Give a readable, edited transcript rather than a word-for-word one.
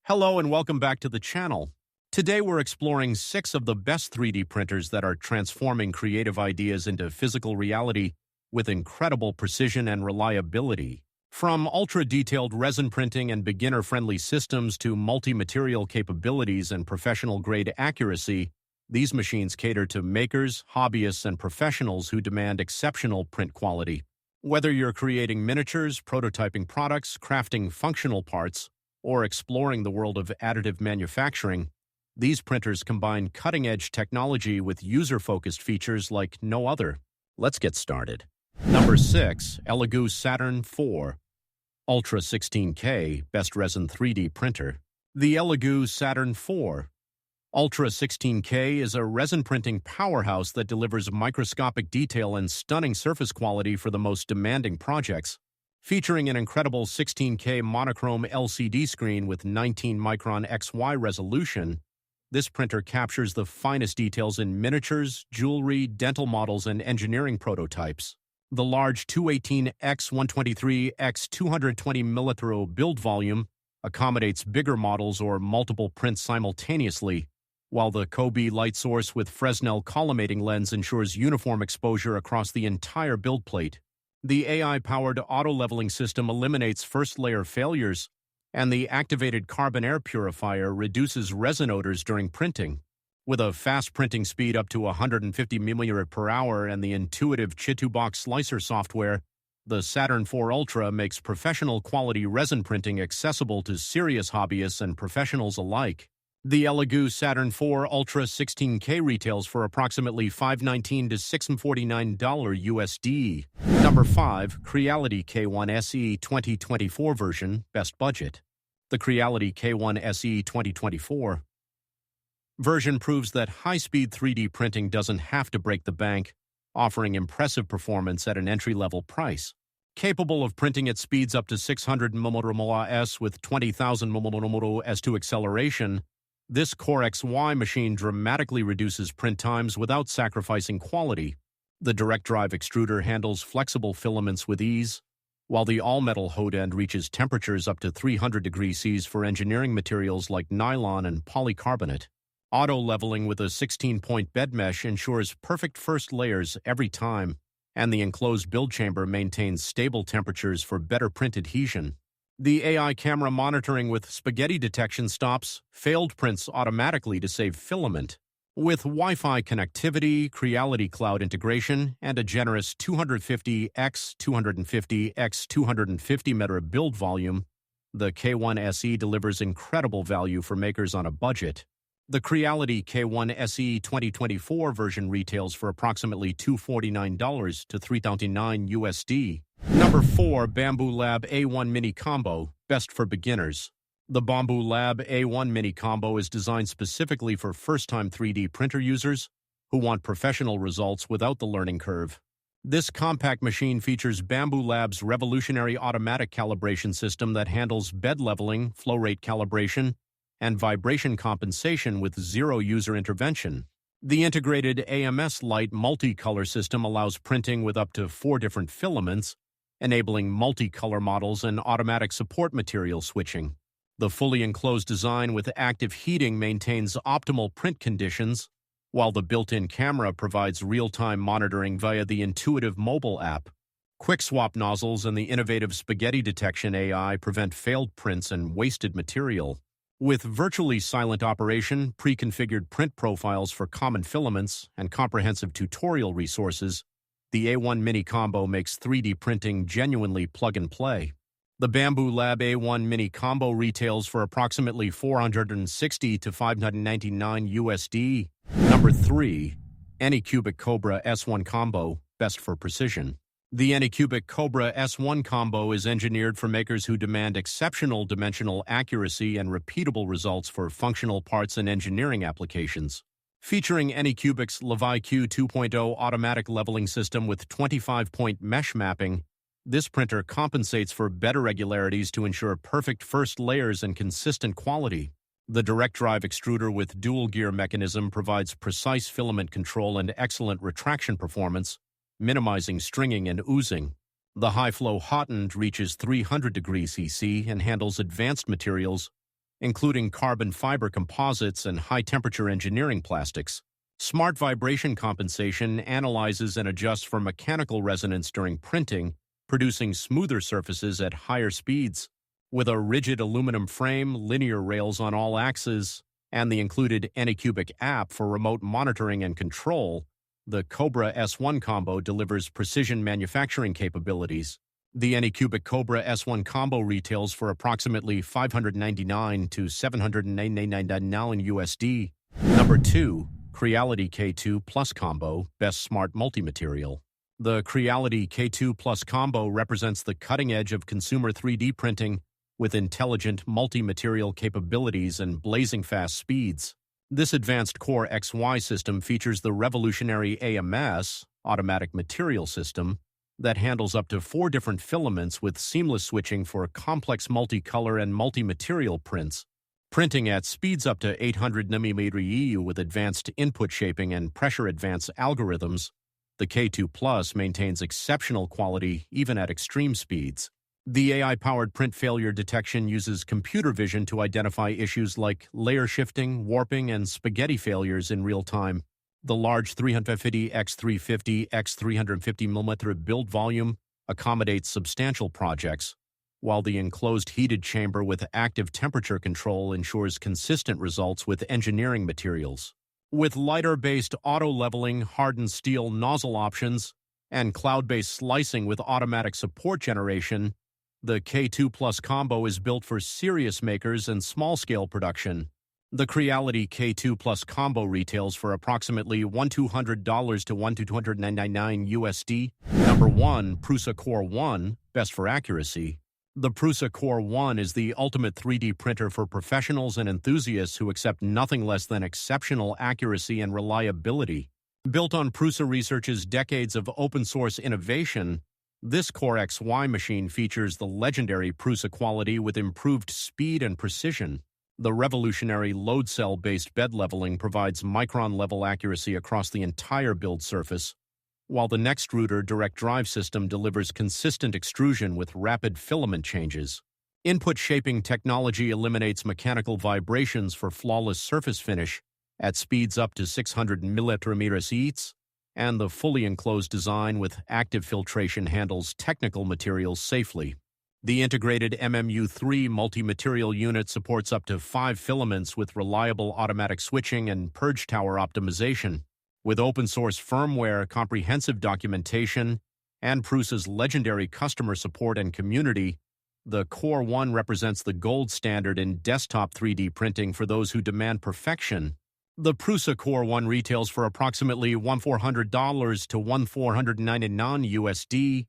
Hello and welcome back to the channel. Today we're exploring 6 of the best 3D printers that are transforming creative ideas into physical reality with incredible precision and reliability. From ultra-detailed resin printing and beginner-friendly systems to multi-material capabilities and professional-grade accuracy, these machines cater to makers, hobbyists, and professionals who demand exceptional print quality. Whether you're creating miniatures, prototyping products, crafting functional parts, or exploring the world of additive manufacturing, these printers combine cutting-edge technology with user-focused features like no other. Let's get started. Number 6. Elegoo Saturn 4 Ultra 16K Best Resin 3D Printer. The Elegoo Saturn 4 Ultra 16K is a resin printing powerhouse that delivers microscopic detail and stunning surface quality for the most demanding projects. Featuring an incredible 16K monochrome LCD screen with 19-micron XY resolution, this printer captures the finest details in miniatures, jewelry, dental models, and engineering prototypes. The large 218x123x220 build volume accommodates bigger models or multiple prints simultaneously, while the Kobe light source with Fresnel collimating lens ensures uniform exposure across the entire build plate. The AI-powered auto-leveling system eliminates first-layer failures, and the activated carbon air purifier reduces resin odors during printing. With a fast printing speed up to 150 mm per hour and the intuitive Chitubox slicer software, the Saturn 4 Ultra makes professional-quality resin printing accessible to serious hobbyists and professionals alike. The Elegoo Saturn 4 Ultra 16K retails for approximately $519 to $649 USD. Number 5. Creality K1 SE 2024 version, Best Budget. The Creality K1 SE 2024 version proves that high-speed 3D printing doesn't have to break the bank, offering impressive performance at an entry-level price. Capable of printing at speeds up to 600 ms with 20,000 ms/s acceleration, this Core XY machine dramatically reduces print times without sacrificing quality. The direct drive extruder handles flexible filaments with ease, while the all-metal hot end reaches temperatures up to 300 degrees Celsius for engineering materials like nylon and polycarbonate. Auto-leveling with a 16-point bed mesh ensures perfect first layers every time, and the enclosed build chamber maintains stable temperatures for better print adhesion. The AI camera monitoring with spaghetti detection stops failed prints automatically to save filament. With Wi-Fi connectivity, Creality cloud integration, and a generous 250x250x250 build volume, the K1 SE delivers incredible value for makers on a budget. The Creality K1 SE 2024 version retails for approximately $249 to $339 USD. Number 4. Bambu Lab A1 Mini Combo, Best for Beginners. The Bambu Lab A1 Mini Combo is designed specifically for first-time 3D printer users who want professional results without the learning curve. This compact machine features Bambu Lab's revolutionary automatic calibration system that handles bed leveling, flow rate calibration, and vibration compensation with zero user intervention. The integrated AMS Light multicolor system allows printing with up to 4 different filaments, enabling multicolor models and automatic support material switching. The fully enclosed design with active heating maintains optimal print conditions, while the built-in camera provides real-time monitoring via the intuitive mobile app. Quick swap nozzles and the innovative spaghetti detection AI prevent failed prints and wasted material. With virtually silent operation, pre-configured print profiles for common filaments, and comprehensive tutorial resources, the A1 Mini Combo makes 3D printing genuinely plug-and-play. The Bambu Lab A1 Mini Combo retails for approximately $460 to $599 USD. Number 3. Anycubic Cobra S1 Combo, Best for Precision. The Anycubic Cobra S1 Combo is engineered for makers who demand exceptional dimensional accuracy and repeatable results for functional parts and engineering applications. Featuring Anycubic's LeviQ 2.0 automatic leveling system with 25-point mesh mapping, this printer compensates for better regularities to ensure perfect first layers and consistent quality. The direct drive extruder with dual gear mechanism provides precise filament control and excellent retraction performance, minimizing stringing and oozing. The high-flow hot end reaches 300 degrees CC and handles advanced materials including carbon fiber composites and high-temperature engineering plastics. Smart vibration compensation analyzes and adjusts for mechanical resonance during printing, producing smoother surfaces at higher speeds. With a rigid aluminum frame, linear rails on all axes, and the included Anycubic app for remote monitoring and control, the Cobra S1 combo delivers precision manufacturing capabilities. The Anycubic Cobra S1 combo retails for approximately $599 to $799 USD. Number 2. Creality K2 Plus Combo, Best Smart Multi-Material. The Creality K2 Plus Combo represents the cutting edge of consumer 3D printing with intelligent multi-material capabilities and blazing fast speeds. This advanced Core XY system features the revolutionary AMS, Automatic Material System, that handles up to 4 different filaments with seamless switching for complex multicolor and multi-material prints. Printing at speeds up to 800 nm with advanced input shaping and pressure advance algorithms, the K2 Plus maintains exceptional quality even at extreme speeds. The AI-powered print failure detection uses computer vision to identify issues like layer shifting, warping, and spaghetti failures in real time. The large 350 x 350 x 350 mm build volume accommodates substantial projects, while the enclosed heated chamber with active temperature control ensures consistent results with engineering materials. With lighter-based auto-leveling, hardened steel nozzle options, and cloud-based slicing with automatic support generation, the K2 Plus combo is built for serious makers and small-scale production. The Creality K2 Plus combo retails for approximately $1,200 to $1,299 USD. Number 1. Prusa Core 1, Best for Accuracy. The Prusa Core 1 is the ultimate 3D printer for professionals and enthusiasts who accept nothing less than exceptional accuracy and reliability. Built on Prusa Research's decades of open-source innovation, this Core XY machine features the legendary Prusa quality with improved speed and precision. The revolutionary load cell-based bed leveling provides micron-level accuracy across the entire build surface, while the Nextruder direct drive system delivers consistent extrusion with rapid filament changes. Input shaping technology eliminates mechanical vibrations for flawless surface finish at speeds up to 600 mm each, and the fully enclosed design with active filtration handles technical materials safely. The integrated MMU3 multi-material unit supports up to 5 filaments with reliable automatic switching and purge tower optimization. With open-source firmware, comprehensive documentation, and Prusa's legendary customer support and community, the Core 1 represents the gold standard in desktop 3D printing for those who demand perfection. The Prusa Core 1 retails for approximately $1,400 to $1,499 USD.